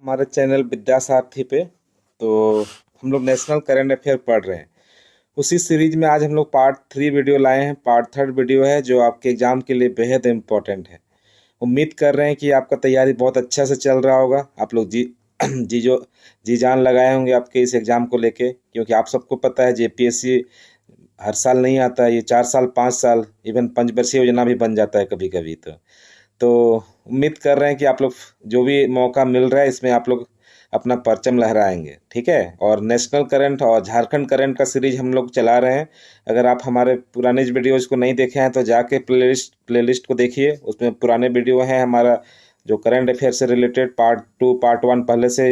हमारे चैनल विद्यासारथी पे। तो हम लोग नेशनल करंट अफेयर पढ़ रहे हैं। उसी सीरीज में आज हम लोग पार्ट 3 वीडियो लाए हैं। पार्ट 3 वीडियो है जो आपके एग्जाम के लिए बेहद इम्पोर्टेंट है। उम्मीद कर रहे हैं कि आपका तैयारी बहुत अच्छा से चल रहा होगा। आप लोग जी जी जो जी जान लगाए होंगे आपके इस एग्जाम को लेके, क्योंकि आप सबको पता है जेपीएससी हर साल नहीं आता है। ये 4 साल 5 साल इवन पंचवर्षीय योजना भी बन जाता है कभी कभी। तो उम्मीद कर रहे हैं कि आप लोग जो भी मौका मिल रहा है इसमें आप लोग अपना परचम लहराएंगे, ठीक है। और नेशनल करंट और झारखंड करंट का सीरीज हम लोग चला रहे हैं। अगर आप हमारे पुराने वीडियोज को नहीं देखे हैं तो जाके प्लेलिस्ट को देखिए। उसमें पुराने वीडियो हैं हमारा जो करंट अफेयर से रिलेटेड पार्ट 2 पार्ट 1 पहले से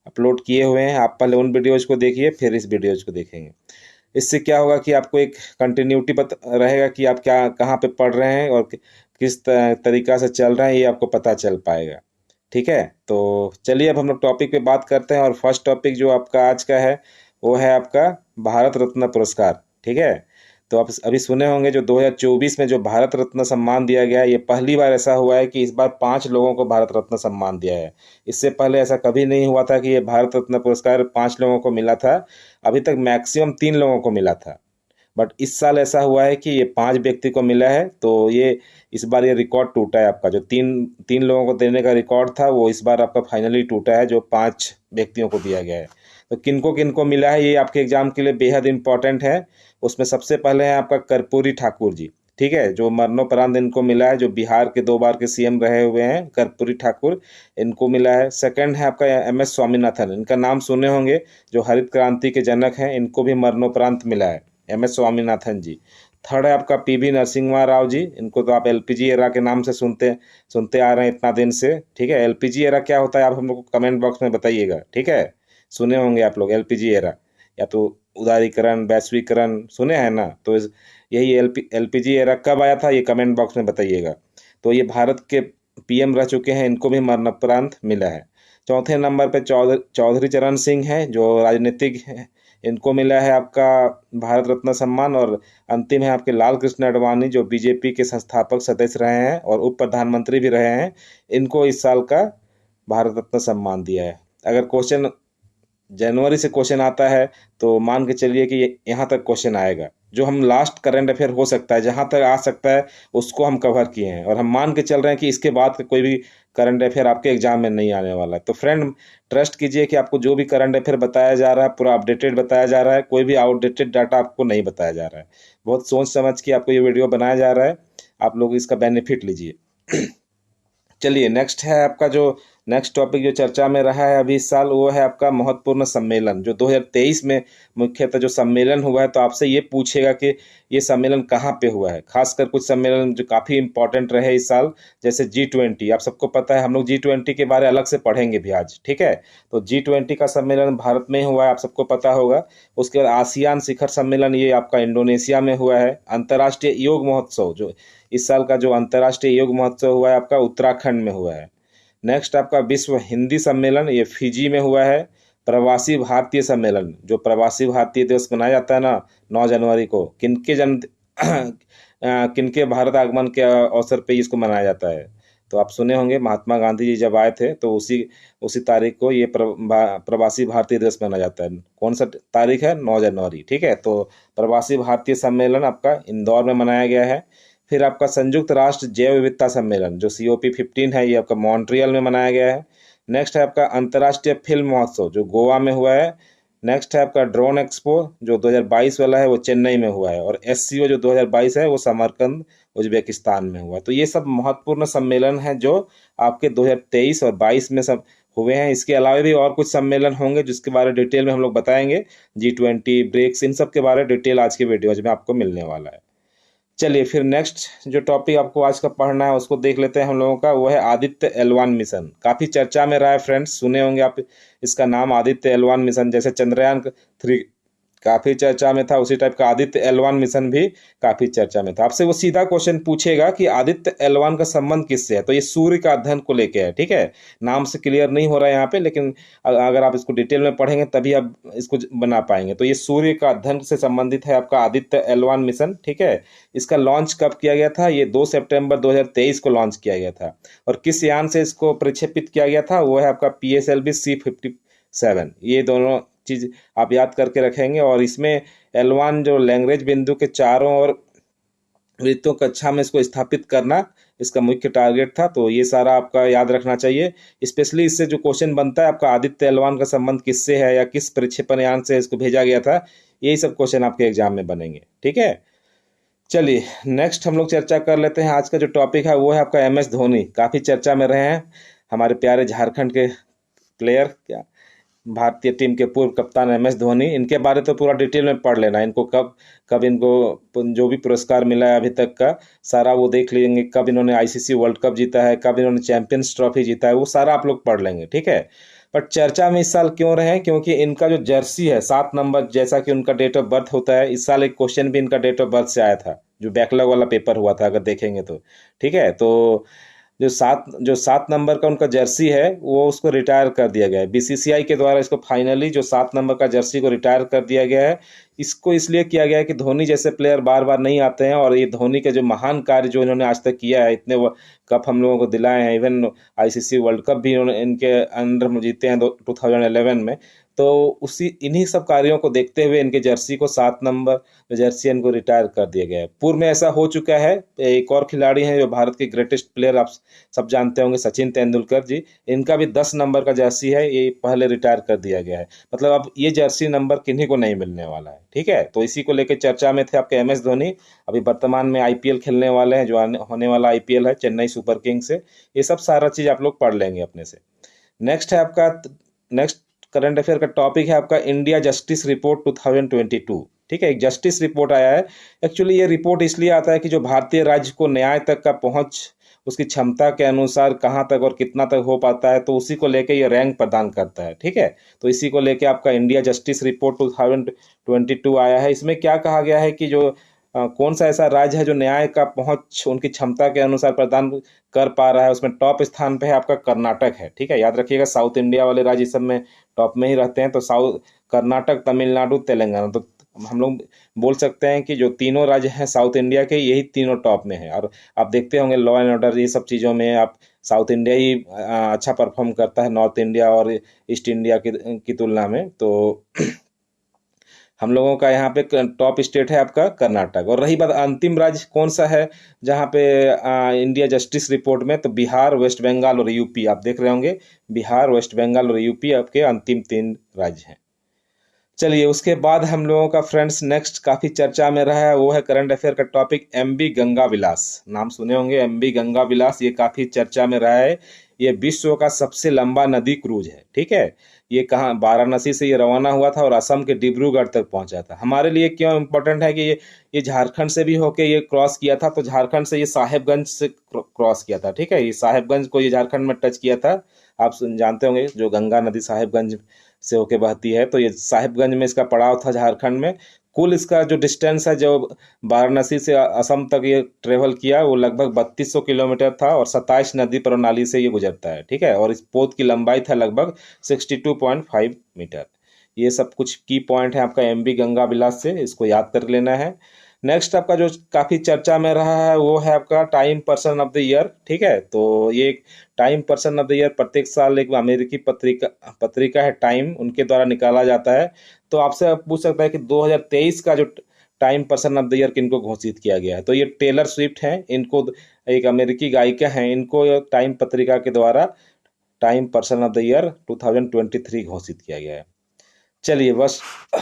अपलोड किए हुए हैं। आप पहले उन वीडियोज को देखिए, फिर इस वीडियोज को देखेंगे। इससे क्या होगा कि आपको एक कंटिन्यूटी रहेगा कि आप क्या कहाँ पे पढ़ रहे हैं और किस तरीका से चल रहे हैं, ये आपको पता चल पाएगा, ठीक है। तो चलिए अब हम लोग टॉपिक पे बात करते हैं। और फर्स्ट टॉपिक जो आपका आज का है वो है आपका भारत रत्न पुरस्कार, ठीक है। तो आप अभी सुने होंगे जो 2024 में जो भारत रत्न सम्मान दिया गया है, ये पहली बार ऐसा हुआ है कि इस बार 5 लोगों को भारत रत्न सम्मान दिया है। इससे पहले ऐसा कभी नहीं हुआ था कि ये भारत रत्न पुरस्कार 5 लोगों को मिला था। अभी तक मैक्सिमम 3 लोगों को मिला था। बट इस साल ऐसा हुआ है कि ये 5 व्यक्ति को मिला है। तो ये इस बार ये रिकॉर्ड टूटा है। आपका जो तीन तीन लोगों को देने का रिकॉर्ड था वो इस बार आपका फाइनली टूटा है, जो 5 व्यक्तियों को दिया गया है। तो किनको मिला है ये आपके एग्जाम के लिए बेहद इंपॉर्टेंट है। उसमें सबसे पहले है आपका कर्पूरी ठाकुर जी, ठीक है, जो मरणोपरांत इनको मिला है, जो बिहार के 2 बार के सीएम रहे हुए हैं कर्पूरी ठाकुर, इनको मिला है। सेकंड है आपका एमएस स्वामीनाथन, इनका नाम सुने होंगे, जो हरित क्रांति के जनक हैं, इनको भी मरणोपरांत मिला है, एमएस स्वामीनाथन जी। थर्ड है आपका पीवी नरसिम्हा राव जी, इनको तो आप एलपीजी एरा के नाम से सुनते सुनते आ रहे हैं इतना दिन से, ठीक है। एलपीजी एरा क्या होता है आप हम लोग को कमेंट बॉक्स में बताइएगा, ठीक है। सुने होंगे आप लोग एलपीजी एरा, या तो उदारीकरण वैश्वीकरण सुने हैं ना। तो यही एलपीजी एरा कब आया था ये कमेंट बॉक्स में बताइएगा। तो ये भारत के पीएम रह चुके हैं, इनको भी मरणोपरांत मिला है। चौथे नंबर पे चौधरी चरण सिंह है, जो राजनीतिक है, इनको मिला है आपका भारत रत्न सम्मान। और अंतिम है आपके लाल कृष्ण आडवाणी, जो बीजेपी के संस्थापक सदस्य रहे हैं और उप प्रधानमंत्री भी रहे हैं, इनको इस साल का भारत रत्न सम्मान दिया है। अगर क्वेश्चन जनवरी से क्वेश्चन आता है तो मान के चलिए कि यहाँ तक क्वेश्चन आएगा। जो हम लास्ट करंट अफेयर हो सकता है, जहाँ तक आ सकता है उसको हम कवर किए हैं। और हम मान के चल रहे हैं कि इसके बाद का कोई भी करंट अफेयर आपके एग्जाम में नहीं आने वाला है। तो फ्रेंड ट्रस्ट कीजिए कि आपको जो भी करंट अफेयर बताया जा रहा है पूरा अपडेटेड बताया जा रहा है, कोई भी आउटडेटेड डाटा आपको नहीं बताया जा रहा है। बहुत सोच समझ के आपको ये वीडियो बनाया जा रहा है, आप लोग इसका बेनिफिट लीजिए। चलिए नेक्स्ट है आपका जो नेक्स्ट टॉपिक जो चर्चा में रहा है अभी इस साल, वो है आपका महत्वपूर्ण सम्मेलन जो 2023 में मुख्यतः जो सम्मेलन हुआ है। तो आपसे ये पूछेगा कि ये सम्मेलन कहाँ पे हुआ है। खासकर कुछ सम्मेलन जो काफ़ी इंपॉर्टेंट रहे इस साल, जैसे G20। आप सबको पता है, हम लोग G20 के बारे अलग से पढ़ेंगे भी आज, ठीक है। तो G20 का सम्मेलन भारत में ही हुआ है, आप सबको पता होगा। उसके बाद आसियान शिखर सम्मेलन, ये आपका इंडोनेशिया में हुआ है। अंतर्राष्ट्रीय योग महोत्सव, जो इस साल का जो अंतर्राष्ट्रीय योग महोत्सव हुआ है आपका उत्तराखंड में हुआ है। नेक्स्ट आपका विश्व हिंदी सम्मेलन, ये फिजी में हुआ है। प्रवासी भारतीय सम्मेलन, जो प्रवासी भारतीय दिवस मनाया जाता है ना 9 जनवरी को, किनके भारत आगमन के अवसर पे इसको मनाया जाता है। तो आप सुने होंगे महात्मा गांधी जी जब आए थे तो उसी उसी तारीख को ये प्रवासी भारतीय दिवस मनाया जाता है। कौन सा तारीख है? 9 जनवरी, ठीक है। तो प्रवासी भारतीय सम्मेलन आपका इंदौर में मनाया गया है। फिर आपका संयुक्त राष्ट्र जैव विविधता सम्मेलन जो COP15 है, ये आपका मॉन्ट्रियल में मनाया गया है। नेक्स्ट है आपका अंतर्राष्ट्रीय फिल्म महोत्सव जो गोवा में हुआ है। नेक्स्ट है आपका ड्रोन एक्सपो जो 2022 वाला है, वो चेन्नई में हुआ है। और SCO जो 2022 है वो समरकंद उज्बेकिस्तान में हुआ है। तो ये सब महत्वपूर्ण सम्मेलन हैं जो आपके 2023 और 22 में सब हुए हैं। इसके अलावा भी और कुछ सम्मेलन होंगे जिसके बारे में डिटेल में हम लोग बताएंगे। G20 ब्रिक्स, इन सब के बारे में डिटेल आज के वीडियोज में आपको मिलने वाला है। चलिए फिर नेक्स्ट जो टॉपिक आपको आज का पढ़ना है उसको देख लेते हैं हम लोगों का, वो है आदित्य L1 मिशन। काफ़ी चर्चा में रहा है फ्रेंड्स, सुने होंगे आप इसका नाम आदित्य L1 मिशन। जैसे चंद्रयान 3 काफी चर्चा में था। उसी टाइप का आदित्य L1 मिशन भी काफी चर्चा में था। आपसे वो सीधा क्वेश्चन पूछेगा कि आदित्य L1 का संबंध किससे है, तो ये सूर्य का अध्ययन को लेके है। ठीक है, नाम से क्लियर नहीं हो रहा है यहाँ पे, लेकिन अगर आप इसको डिटेल में पढ़ेंगे तभी आप इसको बना पाएंगे। तो ये सूर्य का अध्ययन से संबंधित है आपका आदित्य L1 मिशन। ठीक है, इसका लॉन्च कब किया गया था? ये 2 सितंबर 2023 को लॉन्च किया गया था। और किस यान से इसको प्रक्षेपित किया गया था? वो है आपका PSLV C-57। ये दोनों चीज आप याद करके रखेंगे। और इसमें L1 जो लैग्रेंज बिंदु के चारों ओर वृत्तों कक्षा में इसको स्थापित करना इसका मुख्य टारगेट था। तो ये सारा आपका याद रखना चाहिए। स्पेशली इससे जो क्वेश्चन बनता है आपका आदित्य L1 का संबंध किससे है या किस प्रक्षेपण यान से इसको भेजा गया था, यही सब क्वेश्चन आपके एग्जाम में बनेंगे। ठीक है, चलिए नेक्स्ट हम लोग चर्चा कर लेते हैं। आज का जो टॉपिक है वो है आपका MS धोनी। काफी चर्चा में रहे हैं हमारे प्यारे झारखंड के प्लेयर, क्या भारतीय टीम के पूर्व कप्तान MS धोनी। इनके बारे तो पूरा डिटेल में पढ़ लेना। इनको कब कब इनको जो भी पुरस्कार मिला है अभी तक का सारा वो देख लेंगे। कब इन्होंने ICC वर्ल्ड कप जीता है, कब इन्होंने चैंपियंस ट्रॉफी जीता है, वो सारा आप लोग पढ़ लेंगे। ठीक है, पर चर्चा में इस साल क्यों रहे? क्योंकि इनका जो जर्सी है 7 नंबर, जैसा कि उनका डेट ऑफ बर्थ होता है, इस साल एक क्वेश्चन भी इनका डेट ऑफ बर्थ से आया था, जो बैकलॉग वाला पेपर हुआ था, अगर देखेंगे तो। ठीक है, तो जो सात नंबर का उनका जर्सी है वो उसको रिटायर कर दिया गया है। BCCI के द्वारा इसको फाइनली जो 7 नंबर का जर्सी को रिटायर कर दिया गया है। इसको इसलिए किया गया है कि धोनी जैसे प्लेयर बार बार नहीं आते हैं, और ये धोनी के जो महान कार्य जो इन्होंने आज तक किया है, इतने कप हम लोगों को दिलाए हैं, इवन ICC वर्ल्ड कप भी इन्होंने इनके अंडर में जीते हैं 2011 में। तो उसी इन्हीं सब कार्यों को देखते हुए इनके जर्सी को 7 नंबर जर्सी इनको रिटायर कर दिया गया है। पूर्व में ऐसा हो चुका है। एक और खिलाड़ी हैं जो भारत के ग्रेटेस्ट प्लेयर आप सब जानते होंगे, सचिन तेंदुलकर जी। इनका भी 10 नंबर का जर्सी है, ये पहले रिटायर कर दिया गया है। मतलब अब ये जर्सी नंबर किन्हीं को नहीं मिलने वाला है। ठीक है, तो इसी को लेकर चर्चा में थे आपके MS धोनी। अभी वर्तमान में IPL खेलने वाले हैं, जो होने वाला IPL है चेन्नई सुपर किंग से। ये सब सारा चीज आप लोग पढ़ लेंगे अपने से। नेक्स्ट है आपका नेक्स्ट करंट अफेयर का टॉपिक है आपका इंडिया जस्टिस रिपोर्ट 2022। ठीक है, एक जस्टिस रिपोर्ट आया है। एक्चुअली ये रिपोर्ट इसलिए आता है कि जो भारतीय राज्य को न्याय तक का पहुंच उसकी क्षमता के अनुसार कहाँ तक और कितना तक हो पाता है, तो उसी को लेके ये रैंक प्रदान करता है। ठीक है, तो इसी को लेके आपका इंडिया जस्टिस रिपोर्ट 2022 आया है। इसमें क्या कहा गया है कि जो कौन सा ऐसा राज्य है जो न्याय का पहुंच उनकी क्षमता के अनुसार प्रदान कर पा रहा है, उसमें टॉप स्थान पे है आपका कर्नाटक है। ठीक है, याद रखिएगा, साउथ इंडिया वाले राज्य सब में टॉप में ही रहते हैं। तो साउथ कर्नाटक, तमिलनाडु, तेलंगाना, तो हम लोग बोल सकते हैं कि जो तीनों राज्य हैं साउथ इंडिया के, यही तीनों टॉप में है। और आप देखते होंगे लॉ एंड ऑर्डर ये सब चीज़ों में आप साउथ इंडिया ही अच्छा परफॉर्म करता है नॉर्थ इंडिया और ईस्ट इंडिया की तुलना में। तो हम लोगों का यहाँ पे टॉप स्टेट है आपका कर्नाटक। और रही बात अंतिम राज्य कौन सा है जहाँ पे इंडिया जस्टिस रिपोर्ट में, तो बिहार, वेस्ट बंगाल और यूपी। आप देख रहे होंगे बिहार, वेस्ट बंगाल और यूपी आपके अंतिम 3 राज्य हैं। चलिए उसके बाद हम लोगों का फ्रेंड्स नेक्स्ट काफी चर्चा में रहा है वो है करंट अफेयर का टॉपिक MV गंगा विलास। नाम सुने होंगे MV गंगा विलास, ये काफी चर्चा में रहा है। ये विश्व का सबसे लंबा नदी क्रूज है। ठीक है, ये कहाँ वाराणसी से ये रवाना हुआ था और असम के डिब्रूगढ़ तक पहुंचा था। हमारे लिए क्यों इम्पोर्टेंट है कि ये झारखंड से भी होके ये क्रॉस किया था। तो झारखंड से ये साहेबगंज से क्रॉस किया था। ठीक है, ये साहेबगंज को ये झारखंड में टच किया था। आप जानते होंगे जो गंगा नदी साहेबगंज से होके बहती है, तो ये साहिबगंज में इसका पड़ाव था झारखंड में। कुल इसका जो डिस्टेंस है जो वाराणसी से असम तक ये ट्रेवल किया वो लगभग 3200 किलोमीटर था और 27 नदी प्रणाली से ये गुजरता है। ठीक है, और इस पोत की लंबाई था लगभग 62.5 मीटर। ये सब कुछ की पॉइंट है आपका MV गंगा विलास से, इसको याद कर लेना है। नेक्स्ट आपका जो काफी चर्चा में रहा है वो है आपका time person of the year. ठीक है, तो ये time person of the year प्रत्येक साल एक अमेरिकी पत्रिका है टाइम, उनके द्वारा निकाला जाता है। तो आपसे पूछ सकता है कि 2023 का जो time person of the year किनको घोषित किया गया है, तो ये टेलर स्विफ्ट हैं। इनको एक अमेरिकी गायिका हैं, इनको टाइम पत्रिका के द्वारा time person of the year 2023 घोषित किया गया है। चलिए बस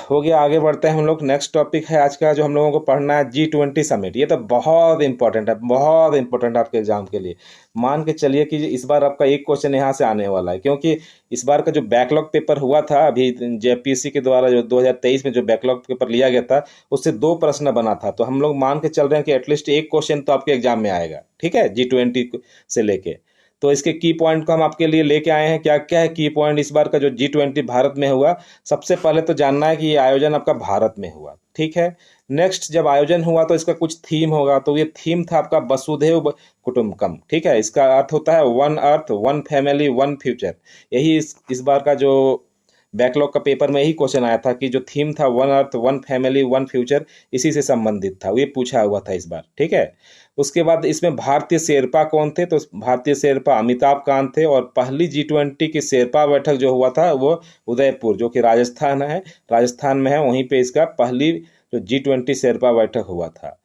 हो गया, आगे बढ़ते हैं हम लोग। नेक्स्ट टॉपिक है आज का जो हम लोगों को पढ़ना है G20 समिट। ये तो बहुत इंपॉर्टेंट है, बहुत इंपॉर्टेंट आपके एग्जाम के लिए। मान के चलिए कि इस बार आपका एक क्वेश्चन यहाँ से आने वाला है, क्योंकि इस बार का जो बैकलॉग पेपर हुआ था अभी JPSC के द्वारा जो 2023 में जो बैकलॉग पेपर लिया गया था उससे 2 प्रश्न बना था। तो हम लोग मान के चल रहे हैं कि एटलीस्ट एक क्वेश्चन तो आपके एग्जाम में आएगा। ठीक है, G20 से लेके। तो इसके की पॉइंट को हम आपके लिए लेके आए हैं। क्या क्या है की पॉइंट इस बार का जो G20 भारत में हुआ? सबसे पहले तो जानना है कि ये आयोजन आपका भारत में हुआ, ठीक है। नेक्स्ट, जब आयोजन हुआ तो इसका कुछ थीम होगा, तो ये थीम था आपका वसुधैव कुटुंबकम, ठीक है। इसका अर्थ होता है one earth, one family, one future. यही इस बार का जो बैकलॉग का पेपर में यही क्वेश्चन आया था कि जो थीम था one earth, one family, one future, इसी से संबंधित था, ये पूछा हुआ था इस बार, ठीक है। उसके बाद इसमें भारतीय शेरपा कौन थे? तो भारतीय शेरपा अमिताभ कांत थे। और पहली G20 की शेरपा बैठक जो हुआ था वो उदयपुर, जो कि राजस्थान में है, वहीं पे इसका पहली जो G20 शेरपा बैठक हुआ था।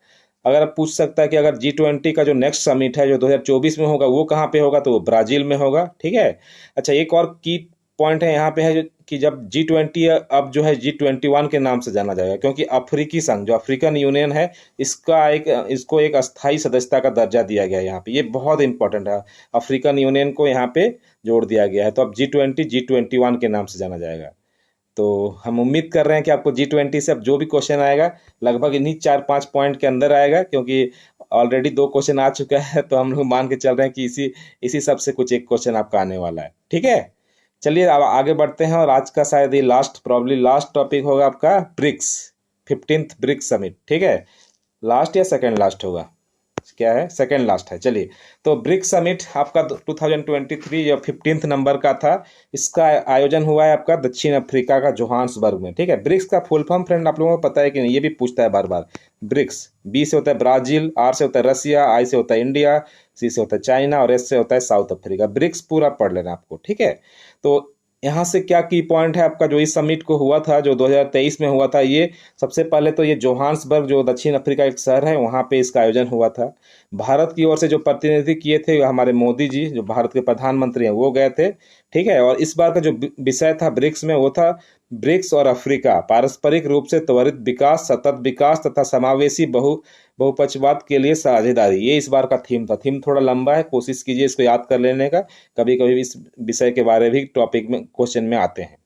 अगर आप पूछ सकता है कि अगर G20 का जो नेक्स्ट समिट है जो 2024 में होगा वो कहाँ पे होगा? तो वो ब्राजील में होगा, ठीक है। अच्छा, एक और की पॉइंट है यहाँ पे है कि जब G20 अब जो है G21 के नाम से जाना जाएगा, क्योंकि अफ्रीकी संघ जो अफ्रीकन यूनियन है इसको एक अस्थाई सदस्यता का दर्जा दिया गया है यहाँ पे। ये बहुत इंपॉर्टेंट है, अफ्रीकन यूनियन को यहाँ पे जोड़ दिया गया है। तो अब G20 G21 के नाम से जाना जाएगा। तो हम उम्मीद कर रहे हैं कि आपको G20 से अब जो भी क्वेश्चन आएगा लगभग इन्हीं 4-5 पॉइंट के अंदर आएगा, क्योंकि ऑलरेडी 2 क्वेश्चन आ चुका है। तो हम लोग मान के चल रहे हैं कि इसी सब से कुछ एक क्वेश्चन आपका आने वाला है, ठीक है। चलिए अब आगे बढ़ते हैं, और आज का शायद ये प्रॉब्ली लास्ट टॉपिक होगा आपका ब्रिक्स, 15th ब्रिक्स समिट, ठीक है। लास्ट या सेकेंड लास्ट होगा? क्या है? सेकेंड लास्ट है। चलिए, तो ब्रिक्स समिट आपका 2023 या 15th नंबर का था। इसका आयोजन हुआ है आपका दक्षिण अफ्रीका का जोहान्सबर्ग में, ठीक है। ब्रिक्स का फुल फॉर्म फ्रेंड आप लोगों को पता है कि नहीं? ये भी पूछता है बार बार। ब्रिक्स, बी से होता है ब्राजील, आर से होता है रसिया, आई से होता है इंडिया, सी से होता है चाइना, और एस से होता है साउथ अफ्रीका। ब्रिक्स पूरा पढ़ लेना आपको, ठीक है। तो यहाँ से क्या की पॉइंट है आपका जो इस समिट को हुआ था, जो 2023 में हुआ था, ये सबसे पहले तो ये जोहान्सबर्ग जो दक्षिण अफ्रीका एक शहर है वहाँ पे इसका आयोजन हुआ था। भारत की ओर से जो प्रतिनिधि किए थे हमारे मोदी जी, जो भारत के प्रधानमंत्री हैं, वो गए थे, ठीक है। और इस बार का जो विषय था ब्रिक्स में वो था ब्रिक्स और अफ्रीका, पारस्परिक रूप से त्वरित विकास, सतत विकास तथा समावेशी बहुपक्षवाद के लिए साझेदारी। ये इस बार का थीम था। थीम थोड़ा लंबा है, कोशिश कीजिए इसको याद कर लेने का। कभी कभी इस विषय के बारे भी टॉपिक में क्वेश्चन में आते हैं।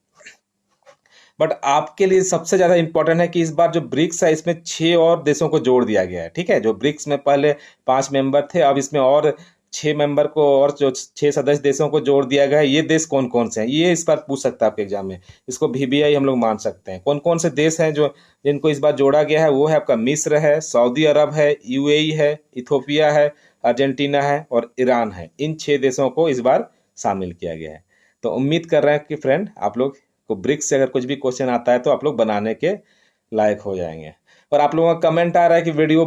बट आपके लिए सबसे ज्यादा इंपॉर्टेंट है कि इस बार जो ब्रिक्स है इसमें 6 और देशों को जोड़ दिया गया है, ठीक है। जो ब्रिक्स में पहले 5 मेंबर थे, अब इसमें और 6 मेंबर को और जो 6 सदस्य देशों को जोड़ दिया गया है। ये देश कौन कौन से हैं ये इस बार पूछ सकता है आपके एग्जाम में। इसको VBI हम लोग मान सकते हैं। कौन कौन से देश हैं जो जिनको इस बार जोड़ा गया है? वो है आपका मिस्र है, सऊदी अरब है, UAE है, इथोपिया है, अर्जेंटीना है और ईरान है। इन 6 देशों को इस बार शामिल किया गया है। तो उम्मीद कर रहे हैं कि फ्रेंड आप लोग को ब्रिक्स से अगर कुछ भी क्वेश्चन आता है तो आप लोग बनाने के लायक हो जाएंगे। और आप लोगों का कमेंट आ रहा है कि वीडियो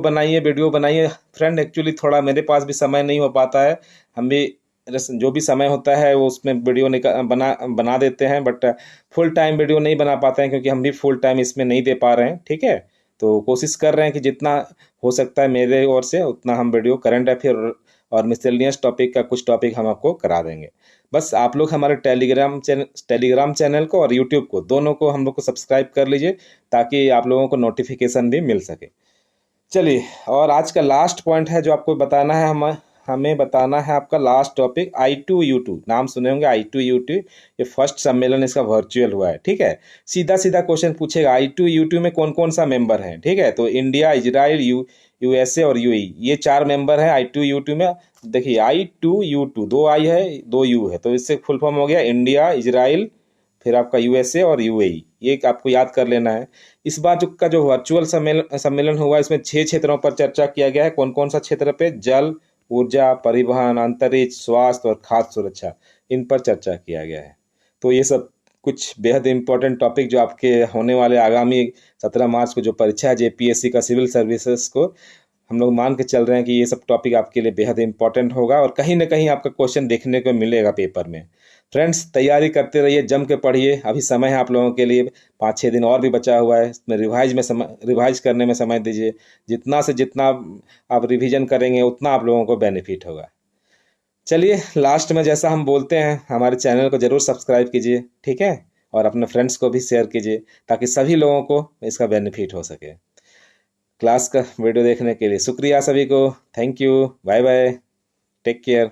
बनाइए। फ्रेंड एक्चुअली थोड़ा मेरे पास भी समय नहीं हो पाता है। हम भी जो भी समय होता है वो उसमें वीडियो बना देते हैं, बट फुल टाइम वीडियो नहीं बना पाते हैं क्योंकि हम भी फुल टाइम इसमें नहीं दे पा रहे हैं, ठीक है। तो कोशिश कर रहे हैं कि जितना हो सकता है मेरे ओर से उतना हम वीडियो करंट अफेयर और मिसलेनियस टॉपिक का कुछ टॉपिक हम आपको करा देंगे। बस आप लोग हमारे टेलीग्राम चैनल को और यूट्यूब को, दोनों को हम लोग को सब्सक्राइब कर लीजिए ताकि आप लोगों को नोटिफिकेशन भी मिल सके। चलिए, और आज का लास्ट पॉइंट है जो आपको बताना है, हमें बताना है आपका लास्ट टॉपिक I2U2। नाम सुने होंगे I2U2। ये फर्स्ट सम्मेलन इसका वर्चुअल हुआ है, ठीक है। सीधा सीधा क्वेश्चन पूछेगा I2U2 में कौन कौन सा मेंबर है, ठीक है। तो इंडिया, इजराइल, USA और UAE, ये 4 मेंबर है I2U2 में। देखिए I2U2 2 I है 2 U है, तो इससे फुल फॉर्म हो गया इंडिया, इजराइल, फिर आपका USA और UAE। ये आपको याद कर लेना है। इस बार जो वर्चुअल सम्मेलन हुआ इसमें 6 क्षेत्रों पर चर्चा किया गया है। कौन कौन सा क्षेत्र पे? जल, ऊर्जा, परिवहन, अंतरिक्ष, स्वास्थ्य और खाद्य सुरक्षा, इन पर चर्चा किया गया है। तो ये सब कुछ बेहद इंपॉर्टेंट टॉपिक जो आपके होने वाले आगामी 17 मार्च को जो परीक्षा है JPSC का सिविल सर्विसेज को, हम लोग मान के चल रहे हैं कि ये सब टॉपिक आपके लिए बेहद इंपॉर्टेंट होगा और कहीं ना कहीं आपका क्वेश्चन देखने को मिलेगा पेपर में। फ्रेंड्स, तैयारी करते रहिए, जम के पढ़िए। अभी समय है आप लोगों के लिए, 5-6 दिन और भी बचा हुआ है। इसमें रिवाइज करने में समय दीजिए। जितना से जितना आप रिवीजन करेंगे उतना आप लोगों को बेनिफिट होगा। चलिए, लास्ट में जैसा हम बोलते हैं, हमारे चैनल को जरूर सब्सक्राइब कीजिए, ठीक है। और अपने फ्रेंड्स को भी शेयर कीजिए ताकि सभी लोगों को इसका बेनिफिट हो सके। क्लास का वीडियो देखने के लिए शुक्रिया सभी को। Thank you, bye bye, take care.